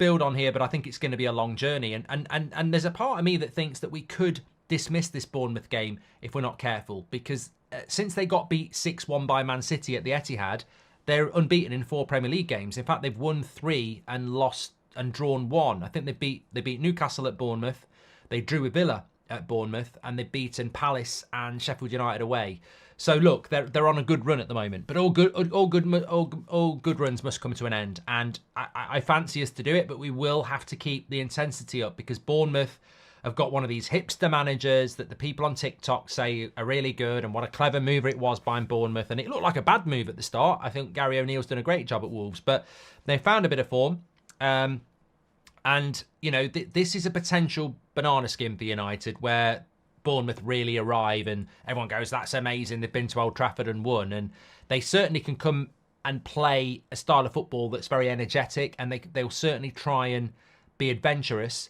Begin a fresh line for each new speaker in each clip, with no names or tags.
build on here, but I think it's going to be a long journey. And there's a part of me that thinks that we could dismiss this Bournemouth game if we're not careful, because since they got beat 6-1 by Man City at the Etihad, they're unbeaten in 4 Premier League games. In fact, they've won 3 and lost and drawn 1. I think they beat Newcastle at Bournemouth, they drew with Villa at Bournemouth, and they've beaten Palace and Sheffield United away. So look, they're on a good run at the moment, but all good runs must come to an end. And I fancy us to do it, but we will have to keep the intensity up, because Bournemouth have got one of these hipster managers that the people on TikTok say are really good, and what a clever move it was by Bournemouth. And it looked like a bad move at the start. I think Gary O'Neill's done a great job at Wolves, but they found a bit of form. And you know, this is a potential banana skin for United, where Bournemouth really arrive and everyone goes, that's amazing, they've been to Old Trafford and won. And they certainly can come and play a style of football that's very energetic, and they'll certainly try and be adventurous.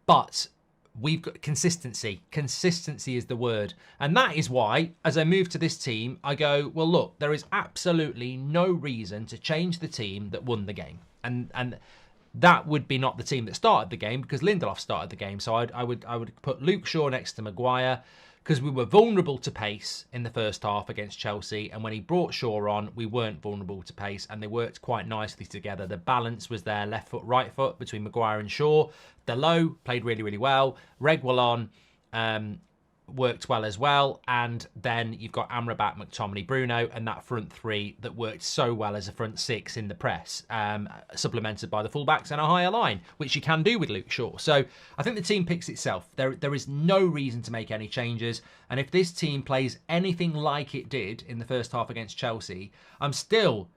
But we've got consistency. Consistency is the word. And that is why, as I move to this team, I go, well, look, there is absolutely no reason to change the team that won the game. And that would be not the team that started the game, because Lindelof started the game. So I would put Luke Shaw next to Maguire, because we were vulnerable to pace in the first half against Chelsea. And when he brought Shaw on, we weren't vulnerable to pace, and they worked quite nicely together. The balance was there, left foot, right foot, between Maguire and Shaw. Delo played really, really well. Reguilon worked well as well. And then you've got Amrabat, McTominay, Bruno, and that front three that worked so well as a front six in the press, supplemented by the fullbacks and a higher line, which you can do with Luke Shaw. So I think the team picks itself. There is no reason to make any changes. And if this team plays anything like it did in the first half against Chelsea, I'm still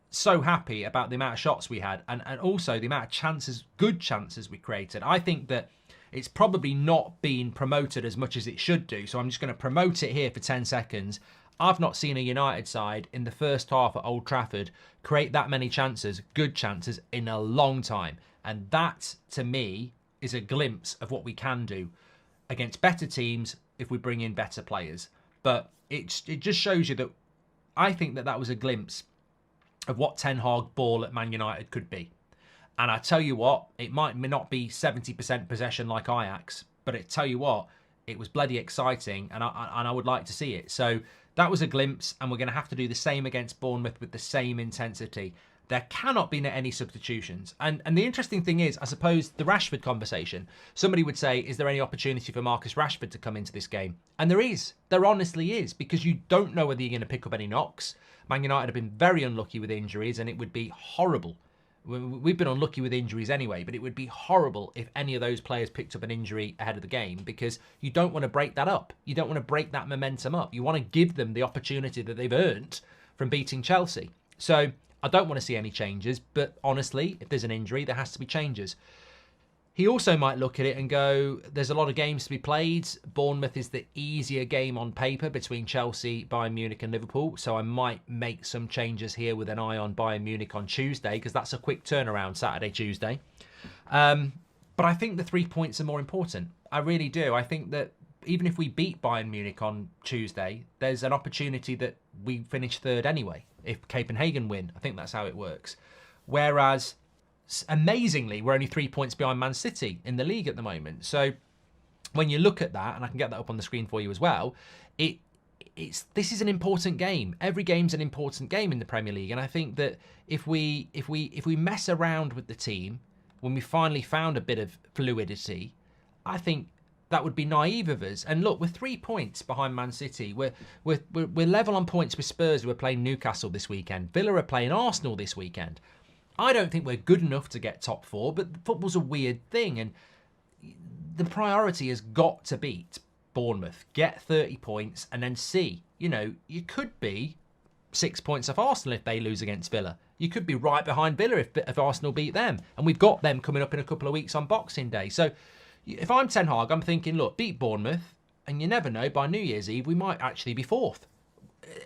so happy about the amount of shots we had, and also the amount of chances, good chances we created. I think that it's probably not been promoted as much as it should do, so I'm just going to promote it here for 10 seconds. I've not seen a United side in the first half at Old Trafford create that many chances, good chances, in a long time. And that, to me, is a glimpse of what we can do against better teams if we bring in better players. But it just shows you that I think that was a glimpse of what Ten Hag ball at Man United could be. And I tell you what, it might not be 70% possession like Ajax, but I tell you what, it was bloody exciting, and I would like to see it. So that was a glimpse, and we're going to have to do the same against Bournemouth with the same intensity. There cannot be any substitutions. And the interesting thing is, I suppose, the Rashford conversation. Somebody would say, is there any opportunity for Marcus Rashford to come into this game? And there is. There honestly is, because you don't know whether you're going to pick up any knocks. Man United have been very unlucky with injuries, and it would be horrible. We've been unlucky with injuries anyway, but it would be horrible if any of those players picked up an injury ahead of the game, because you don't want to break that up. You don't want to break that momentum up. You want to give them the opportunity that they've earned from beating Chelsea. So I don't want to see any changes, but honestly, if there's an injury, there has to be changes. He also might look at it and go, there's a lot of games to be played. Bournemouth is the easier game on paper between Chelsea, Bayern Munich and Liverpool. So I might make some changes here with an eye on Bayern Munich on Tuesday, because that's a quick turnaround, Saturday, Tuesday. But I think the 3 points are more important. I really do. I think that even if we beat Bayern Munich on Tuesday, there's an opportunity that we finish third anyway, if Copenhagen win. I think that's how it works. Whereas, amazingly, we're only 3 points behind Man City in the league at the moment. So when you look at that, and I can get that up on the screen for you as well, this is an important game. Every game's an important game in the Premier League, and I think that if we mess around with the team when we finally found a bit of fluidity, I think that would be naive of us. And look, we're 3 points behind Man City. We're level on points with Spurs, who are playing Newcastle this weekend. Villa are playing Arsenal this weekend. I don't think we're good enough to get top four, but football's a weird thing, and the priority has got to beat Bournemouth, get 30 points, and then see. You know, you could be 6 points off Arsenal if they lose against Villa. You could be right behind Villa if Arsenal beat them, and we've got them coming up in a couple of weeks on Boxing Day. So if I'm Ten Hag, I'm thinking, look, beat Bournemouth, and you never know, by New Year's Eve, we might actually be fourth.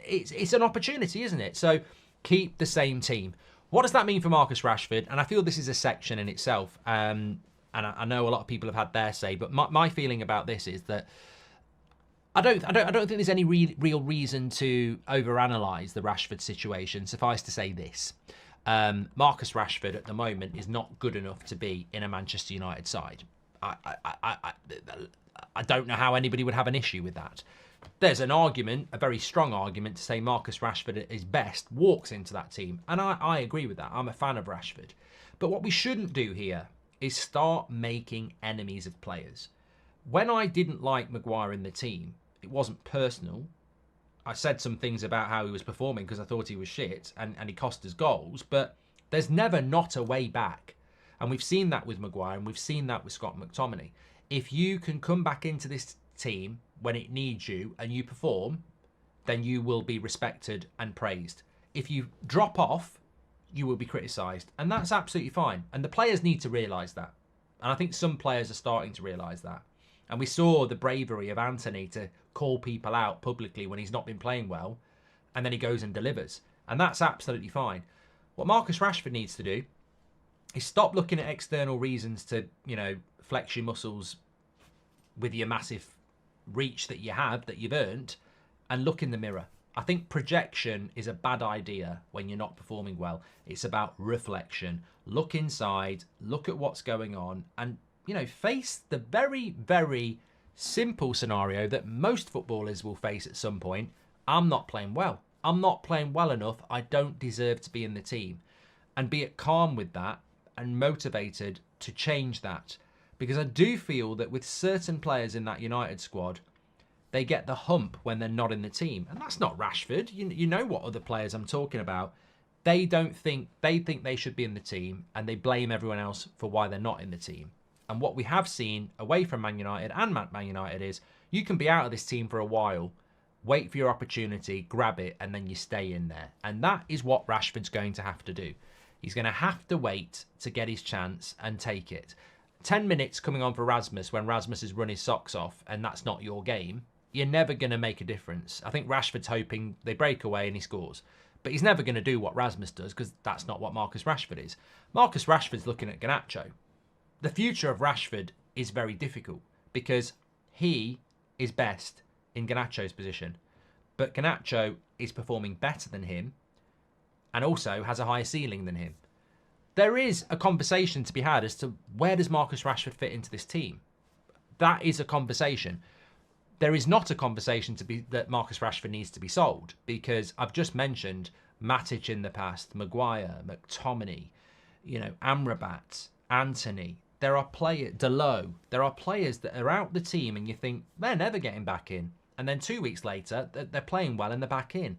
It's an opportunity, isn't it? So keep the same team. What does that mean for Marcus Rashford? And I feel this is a section in itself. And I know a lot of people have had their say, but my feeling about this is that I don't think there's any real reason to overanalyze the Rashford situation. Suffice to say this. Marcus Rashford at the moment is not good enough to be in a Manchester United side. I don't know how anybody would have an issue with that. There's an argument, a very strong argument, to say Marcus Rashford at his best walks into that team. And I agree with that. I'm a fan of Rashford. But what we shouldn't do here is start making enemies of players. When I didn't like Maguire in the team, it wasn't personal. I said some things about how he was performing because I thought he was shit and he cost us goals. But there's never not a way back. And we've seen that with Maguire and we've seen that with Scott McTominay. If you can come back into this team when it needs you and you perform, then you will be respected and praised. If you drop off, you will be criticised. And that's absolutely fine. And the players need to realise that. And I think some players are starting to realise that. And we saw the bravery of Anthony to call people out publicly when he's not been playing well. And then he goes and delivers. And that's absolutely fine. What Marcus Rashford needs to do is stop looking at external reasons to, flex your muscles with your massive reach that you have, that you've earned, and look in the mirror. I think projection is a bad idea when you're not performing well. It's about reflection. Look inside, look at what's going on, and, face the very, very simple scenario that most footballers will face at some point. I'm not playing well. I'm not playing well enough. I don't deserve to be in the team. And be calm with that and motivated to change that. Because I do feel that with certain players in that United squad, they get the hump when they're not in the team. And that's not Rashford. You know what other players I'm talking about. They think they should be in the team and they blame everyone else for why they're not in the team. And what we have seen away from Man United and Man United is you can be out of this team for a while, wait for your opportunity, grab it, and then you stay in there. And that is what Rashford's going to have to do. He's going to have to wait to get his chance and take it. 10 minutes coming on for Rasmus when Rasmus has run his socks off and that's not your game, you're never going to make a difference. I think Rashford's hoping they break away and he scores. But he's never going to do what Rasmus does because that's not what Marcus Rashford is. Marcus Rashford's looking at Garnacho. The future of Rashford is very difficult because he is best in Garnacho's position. But Garnacho is performing better than him and also has a higher ceiling than him. There is a conversation to be had as to where does Marcus Rashford fit into this team. That is a conversation. There is not a conversation that Marcus Rashford needs to be sold because I've just mentioned Matic in the past, Maguire, McTominay, Amrabat, Anthony. There are players, Delo. There are players that are out the team and you think they're never getting back in. And then 2 weeks later, they're playing well and they're back in.